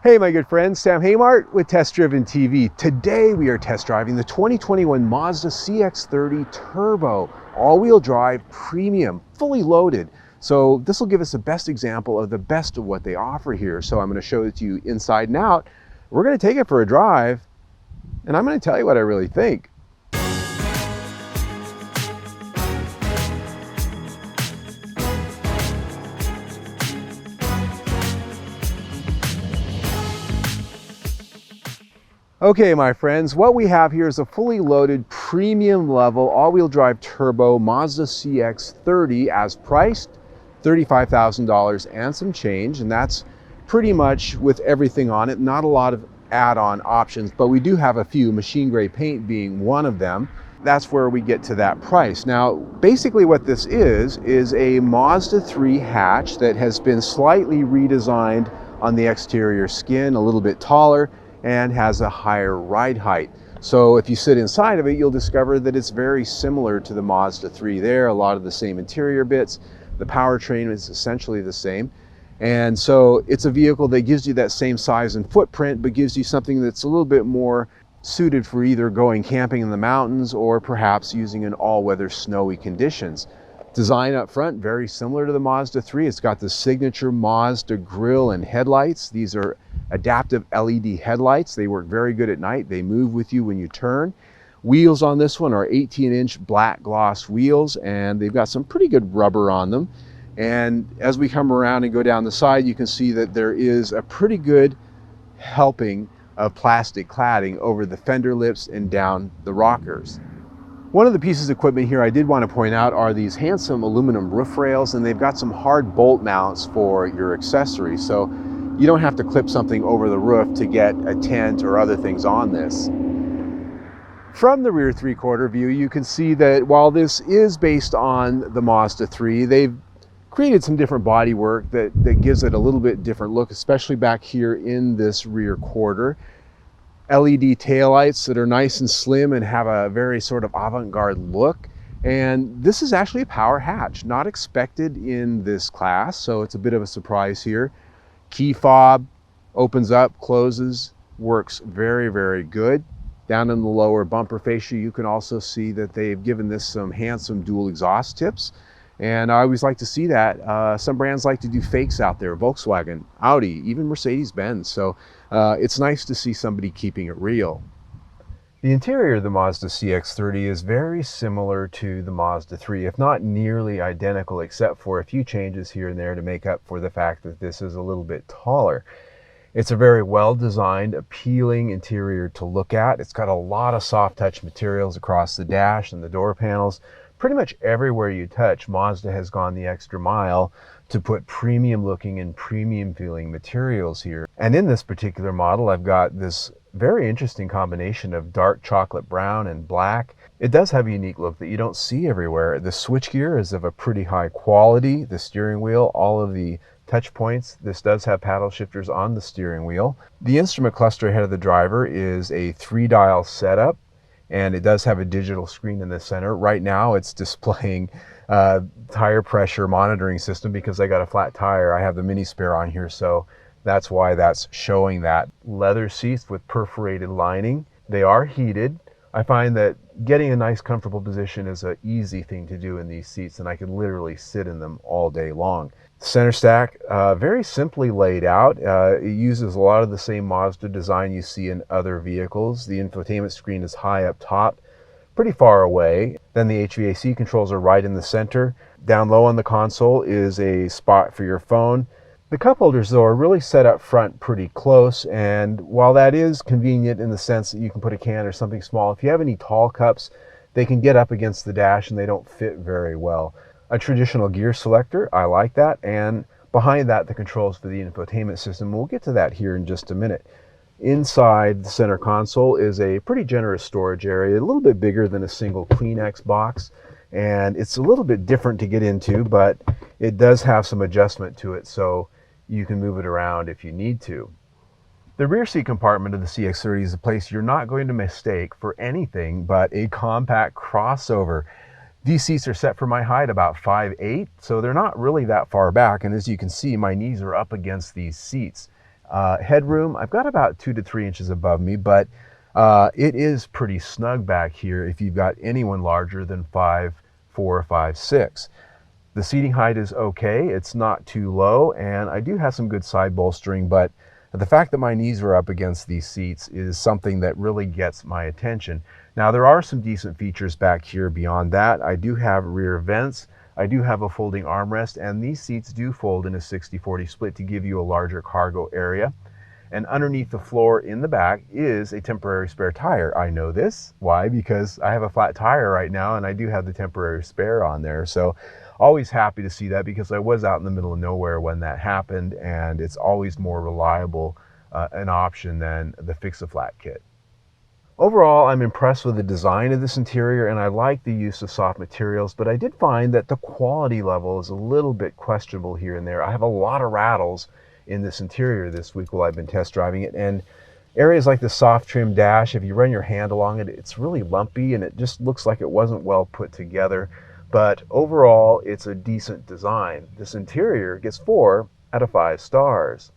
Hey my good friends, Sam Haymart with Test Driven TV. Today we are test driving the 2021 Mazda CX30 Turbo, all-wheel drive premium, fully loaded. So this will give us the best example of the best of what they offer here. So I'm going to show it to you inside and out. We're going to take it for a drive and I'm going to tell you what I really think. Okay, my friends, what we have here is a fully loaded premium level all-wheel drive turbo Mazda CX30 as priced, $35,000 and some change, and that's pretty much with everything on it. Not a lot of add-on options, but we do have a few, machine gray paint being one of them. That's where we get to that price. Now, basically what this is a Mazda 3 hatch that has been slightly redesigned on the exterior skin, a little bit taller, and has a higher ride height. So if you sit inside of it, you'll discover that it's very similar to the Mazda 3 there, a lot of the same interior bits. The powertrain is essentially the same. And so it's a vehicle that gives you that same size and footprint, but gives you something that's a little bit more suited for either going camping in the mountains or perhaps using in all-weather snowy conditions. Design up front, very similar to the Mazda 3. It's got the signature Mazda grille and headlights. These are adaptive LED headlights. They work very good at night. They move with you when you turn. Wheels on this one are 18-inch black gloss wheels, and they've got some pretty good rubber on them. And as we come around and go down the side, you can see that there is a pretty good helping of plastic cladding over the fender lips and down the rockers. One of the pieces of equipment here I did want to point out are these handsome aluminum roof rails, and they've got some hard bolt mounts for your accessories. So you don't have to clip something over the roof to get a tent or other things on this. From the rear three-quarter view, you can see that while this is based on the Mazda 3, they've created some different body work that gives it a little bit different look, especially back here in this rear quarter. LED taillights that are nice and slim and have a very sort of avant-garde look. And this is actually a power hatch, not expected in this class, so it's a bit of a surprise here. Key fob opens up, closes, works very, very good. Down in the lower bumper fascia, you can also see that they've given this some handsome dual exhaust tips. And I always like to see that. Some brands like to do fakes out there, Volkswagen, Audi, even Mercedes-Benz. So it's nice to see somebody keeping it real. The interior of the Mazda CX30 is very similar to the Mazda 3, if not nearly identical, except for a few changes here and there to make up for the fact that this is a little bit taller. It's a very well-designed, appealing interior to look at. It's got a lot of soft touch materials across the dash and the door panels. Pretty much everywhere you touch, Mazda has gone the extra mile to put premium looking and premium feeling materials here. And in this particular model, I've got this very interesting combination of dark chocolate brown and black. It does have a unique look that you don't see everywhere. The switchgear is of a pretty high quality. The steering wheel, all of the touch points. This does have paddle shifters on the steering wheel. The instrument cluster ahead of the driver is a 3-dial setup, and it does have a digital screen in the center. Right now it's displaying tire pressure monitoring system because I got a flat tire. I have the mini spare on here, so that's why that's showing that. Leather seats with perforated lining. They are heated. I find that getting a nice comfortable position is an easy thing to do in these seats, and I can literally sit in them all day long. Center stack, very simply laid out. It uses a lot of the same Mazda design you see in other vehicles. The infotainment screen is high up top, pretty far away. Then the HVAC controls are right in the center. Down low on the console is a spot for your phone. The cup holders, though, are really set up front pretty close, and while that is convenient in the sense that you can put a can or something small, if you have any tall cups, they can get up against the dash and they don't fit very well. A traditional gear selector, I like that, and behind that the controls for the infotainment system. We'll get to that here in just a minute. Inside the center console is a pretty generous storage area, a little bit bigger than a single Kleenex box, and it's a little bit different to get into, but it does have some adjustment to it, so you can move it around if you need to. The rear seat compartment of the CX30 is a place you're not going to mistake for anything but a compact crossover. These seats are set for my height, about 5'8", so they're not really that far back, and as you can see, my knees are up against these seats. Headroom, I've got about 2 to 3 inches above me, but it is pretty snug back here if you've got anyone larger than 5'4" or 5'6". The seating height is okay, it's not too low, and I do have some good side bolstering, but the fact that my knees are up against these seats is something that really gets my attention. Now, there are some decent features back here beyond that. I do have rear vents, I do have a folding armrest, and these seats do fold in a 60-40 split to give you a larger cargo area. And underneath the floor in the back is a temporary spare tire. I know this. Why? Because I have a flat tire right now and I do have the temporary spare on there. So always happy to see that, because I was out in the middle of nowhere when that happened, and it's always more reliable an option than the fix-a-flat kit. Overall, I'm impressed with the design of this interior, and I like the use of soft materials, but I did find that the quality level is a little bit questionable here and there. I have a lot of rattles in this interior this week while I've been test driving it, and areas like the soft trim dash, if you run your hand along it, it's really lumpy and it just looks like it wasn't well put together. But overall, it's a decent design. This interior gets 4 out of 5 stars.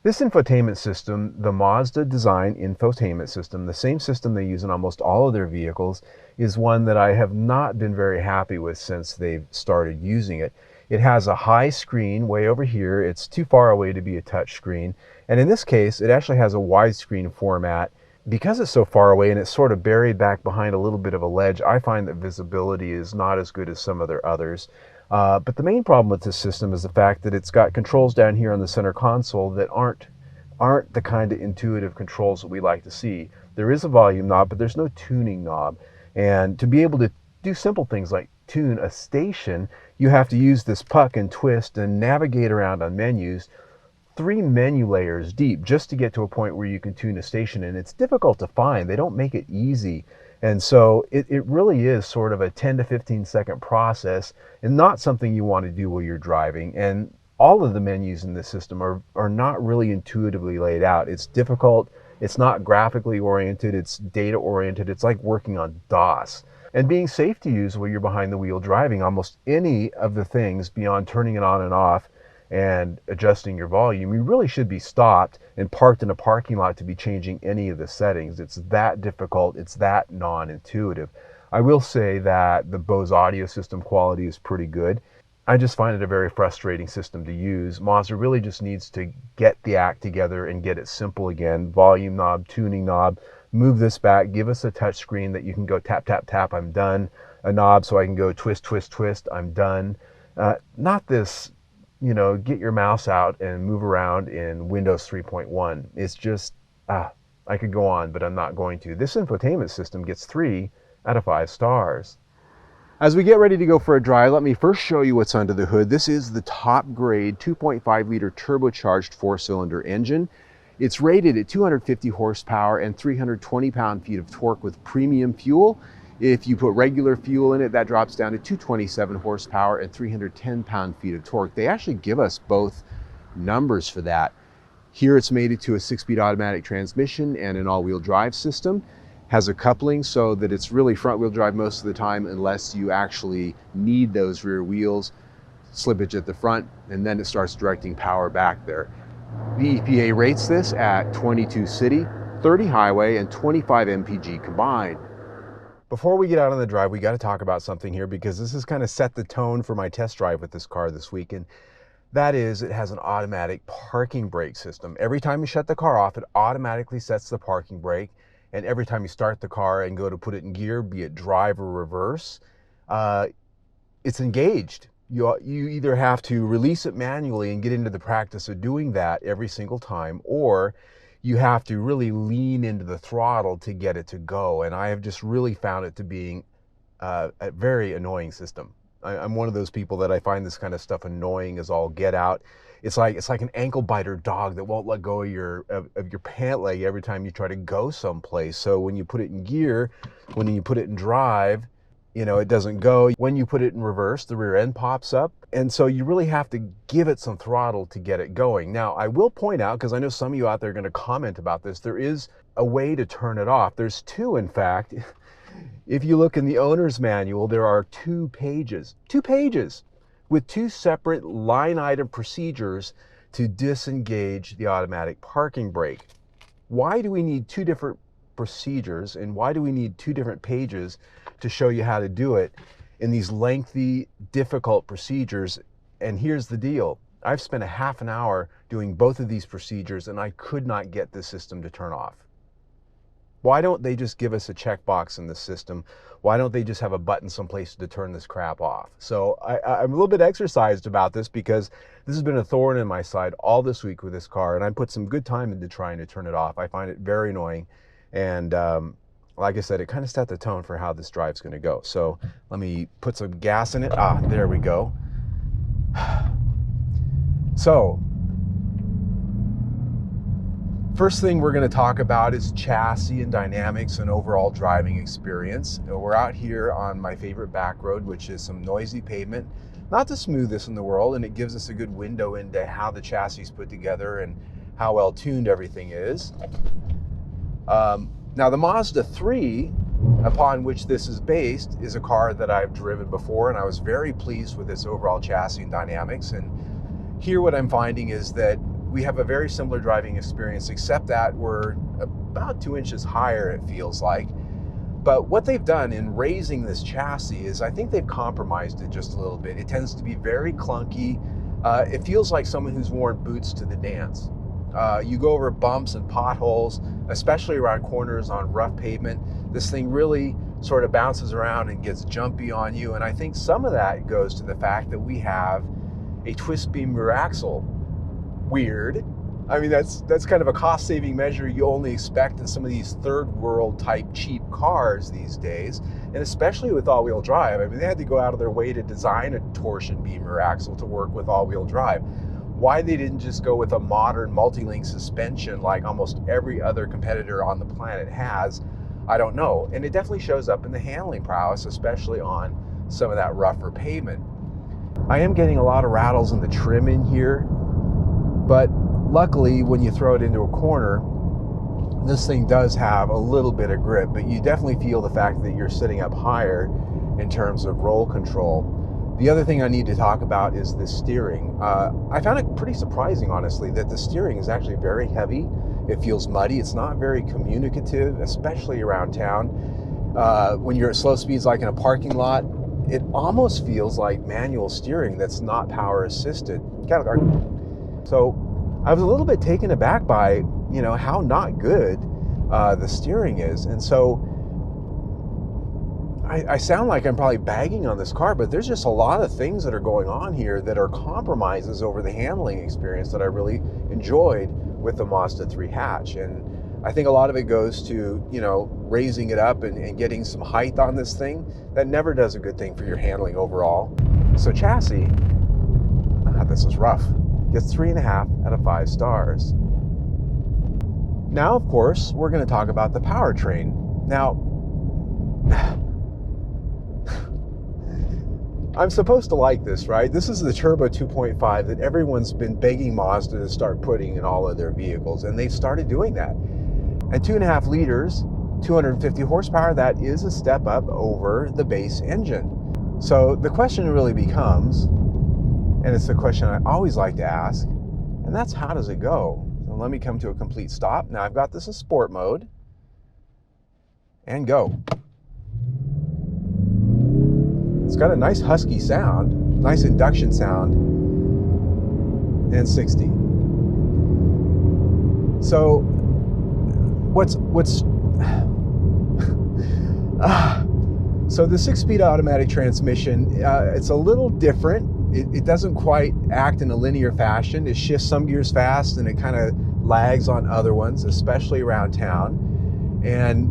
This infotainment system, the Mazda design infotainment system, the same system they use in almost all of their vehicles, is one that I have not been very happy with since they've started using it. It has a high screen way over here. It's too far away to be a touch screen. And in this case, it actually has a widescreen format. Because it's so far away and it's sort of buried back behind a little bit of a ledge, I find that visibility is not as good as some of their others. But the main problem with this system is the fact that it's got controls down here on the center console that aren't the kind of intuitive controls that we like to see. There is a volume knob, but there's no tuning knob. And to be able to do simple things like tune a station, you have to use this puck and twist and navigate around on menus 3 menu layers deep just to get to a point where you can tune a station, and it's difficult to find. They don't make it easy. And so it really is sort of a 10 to 15 second process, and not something you want to do while you're driving. And all of the menus in this system are not really intuitively laid out. It's difficult. It's not graphically oriented. It's data oriented. It's like working on DOS. And being safe to use while you're behind the wheel driving, almost any of the things beyond turning it on and off and adjusting your volume, you really should be stopped and parked in a parking lot to be changing any of the settings. It's that difficult. It's that non-intuitive. I will say that the Bose audio system quality is pretty good. I just find it a very frustrating system to use. Mazda really just needs to get the act together and get it simple again. Volume knob, tuning knob, move this back, give us a touch screen that you can go tap, tap, tap, I'm done. A knob so I can go twist, twist, twist, I'm done. Not this, get your mouse out and move around in Windows 3.1. It's just, I could go on, but I'm not going to. This infotainment system gets 3 out of 5 stars. As we get ready to go for a drive, let me first show you what's under the hood. This is the top grade 2.5 liter turbocharged 4-cylinder engine. It's rated at 250 horsepower and 320 pound-feet of torque with premium fuel. If you put regular fuel in it, that drops down to 227 horsepower and 310 pound-feet of torque. They actually give us both numbers for that. Here it's mated to a 6-speed automatic transmission and an all-wheel drive system. Has a coupling so that it's really front-wheel drive most of the time unless you actually need those rear wheels. Slippage at the front, and then it starts directing power back there. The EPA rates this at 22 city, 30 highway, and 25 mpg combined. Before we get out on the drive, we got to talk about something here, because this has kind of set the tone for my test drive with this car this week, and that is it has an automatic parking brake system. Every time you shut the car off, it automatically sets the parking brake, and every time you start the car and go to put it in gear, be it drive or reverse, it's engaged. You either have to release it manually and get into the practice of doing that every single time, or you have to really lean into the throttle to get it to go. And I have just really found it to being a very annoying system. I'm one of those people that I find this kind of stuff annoying as all get out. It's like an ankle biter dog that won't let go of your pant leg every time you try to go someplace. So when you put it in gear, when you put it in drive, it doesn't go. When you put it in reverse, the rear end pops up. And so you really have to give it some throttle to get it going. Now, I will point out, because I know some of you out there are going to comment about this, there is a way to turn it off. There's 2, in fact. If you look in the owner's manual, there are 2 pages with 2 separate line item procedures to disengage the automatic parking brake. Why do we need two different procedures, and why do we need two different pages to show you how to do it in these lengthy, difficult procedures? And here's the deal. I've spent a half an hour doing both of these procedures and I could not get the system to turn off. Why don't they just give us a checkbox in the system? Why don't they just have a button someplace to turn this crap off? So I'm a little bit exercised about this because this has been a thorn in my side all this week with this car, and I put some good time into trying to turn it off. I find it very annoying, and like I said, it kind of set the tone for how this drive's going to go. So let me put some gas in it. There we go. So first thing we're going to talk about is chassis and dynamics and overall driving experience. We're out here on my favorite back road, which is some noisy pavement, not the smoothest in the world, and it gives us a good window into how the chassis is put together and how well tuned everything is. Now the Mazda 3, upon which this is based, is a car that I've driven before, and I was very pleased with its overall chassis and dynamics. And here what I'm finding is that we have a very similar driving experience, except that we're about 2 inches higher, it feels like. But what they've done in raising this chassis is I think they've compromised it just a little bit. It tends to be very clunky. It feels like someone who's worn boots to the dance. You go over bumps and potholes, especially around corners on rough pavement. This thing really sort of bounces around and gets jumpy on you. And I think some of that goes to the fact that we have a twist beam rear axle. Weird. I mean, that's kind of a cost-saving measure you only expect in some of these third-world type cheap cars these days, and especially with all-wheel drive. I mean, they had to go out of their way to design a torsion beam rear axle to work with all-wheel drive. Why they didn't just go with a modern multi-link suspension like almost every other competitor on the planet has, I don't know. And it definitely shows up in the handling prowess, especially on some of that rougher pavement. I am getting a lot of rattles in the trim in here, but luckily when you throw it into a corner, this thing does have a little bit of grip, but you definitely feel the fact that you're sitting up higher in terms of roll control. The other thing I need to talk about is the steering. I found it pretty surprising, honestly, that the steering is actually very heavy. It feels muddy. It's not very communicative, especially around town. When you're at slow speeds, like in a parking lot, it almost feels like manual steering that's not power assisted. So I was a little bit taken aback by, how not good the steering is. And so I sound like I'm probably bagging on this car, but there's just a lot of things that are going on here that are compromises over the handling experience that I really enjoyed with the Mazda 3 hatch. And I think a lot of it goes to, raising it up and getting some height on this thing. That never does a good thing for your handling overall. So chassis, this is rough. Gets 3.5 out of 5 stars. Now, of course, we're going to talk about the powertrain. Now, I'm supposed to like this, right? This is the Turbo 2.5 that everyone's been begging Mazda to start putting in all of their vehicles, and they've started doing that. At 2.5 liters, 250 horsepower, that is a step up over the base engine. So the question really becomes, and it's the question I always like to ask, and that's how does it go? So let me come to a complete stop. Now I've got this in sport mode, and go. It's got a nice husky sound, nice induction sound, and 60. So so the 6-speed automatic transmission, it's a little different. It doesn't quite act in a linear fashion. It shifts some gears fast and it kind of lags on other ones, especially around town. And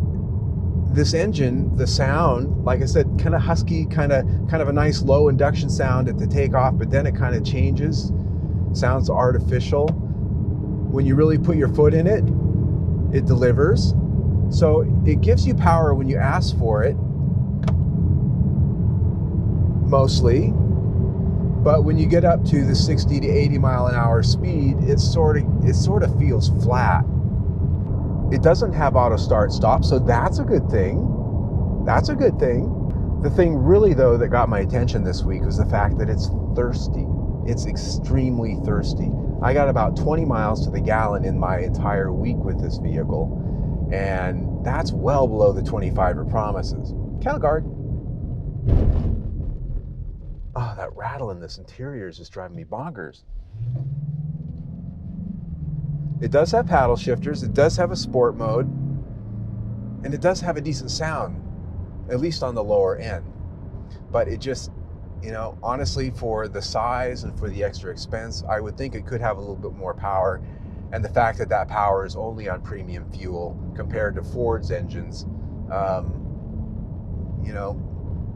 this engine, the sound, like I said, kind of husky, kind of a nice low induction sound at the takeoff, but then it kind of changes, sounds artificial. When you really put your foot in it, it delivers. So it gives you power when you ask for it, mostly. But when you get up to the 60 to 80 mile an hour speed, it sort of feels flat. It doesn't have auto start stop, so that's a good thing. That's a good thing. The thing really, though, that got my attention this week was the fact that it's thirsty. It's extremely thirsty. I got about 20 miles to the gallon in my entire week with this vehicle, and that's well below the 25 it promises. Cattle guard. Oh, that rattle in this interior is just driving me bonkers. It does have paddle shifters, it does have a sport mode, and it does have a decent sound, at least on the lower end. But it just, you know, honestly, for the size and for the extra expense, I would think it could have a little bit more power. And the fact that that power is only on premium fuel compared to Ford's engines, you know,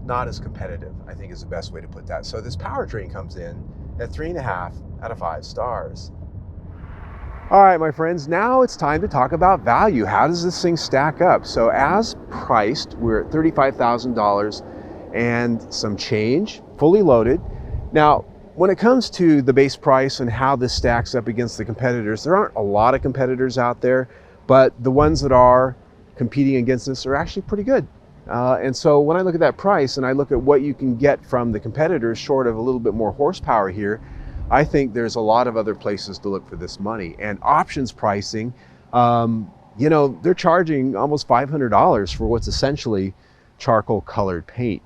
not as competitive, I think is the best way to put that. So this powertrain comes in at 3.5 out of 5 stars. All right, my friends, now it's time to talk about value. How does this thing stack up? So as priced, we're at $35,000 and some change, fully loaded. Now, when it comes to the base price and how this stacks up against the competitors, there aren't a lot of competitors out there, but the ones that are competing against us are actually pretty good. And so when I look at that price and I look at what you can get from the competitors short of a little bit more horsepower here, I think there's a lot of other places to look for this money. And options pricing, you know, they're charging almost $500 for what's essentially charcoal colored paint,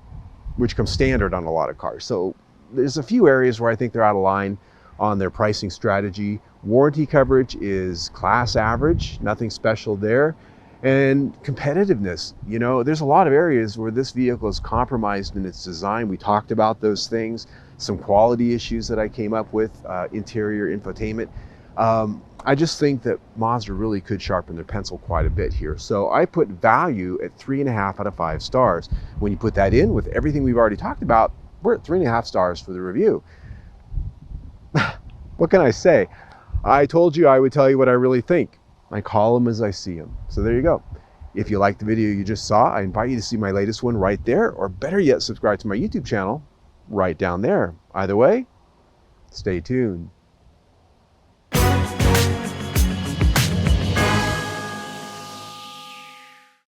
which comes standard on a lot of cars. So there's a few areas where I think they're out of line on their pricing strategy. Warranty coverage is class average, nothing special there. And competitiveness, you know, there's a lot of areas where this vehicle is compromised in its design. We talked about those things, some quality issues that I came up with, interior infotainment. I just think that Mazda really could sharpen their pencil quite a bit here. So I put value at 3.5 out of 5 stars. When you put that in with everything we've already talked about, we're at 3.5 stars for the review. What can I say? I told you I would tell you what I really think. I call them as I see them. So there you go. If you liked the video you just saw, I invite you to see my latest one right there, or better yet, subscribe to my YouTube channel right down there. Either way, stay tuned.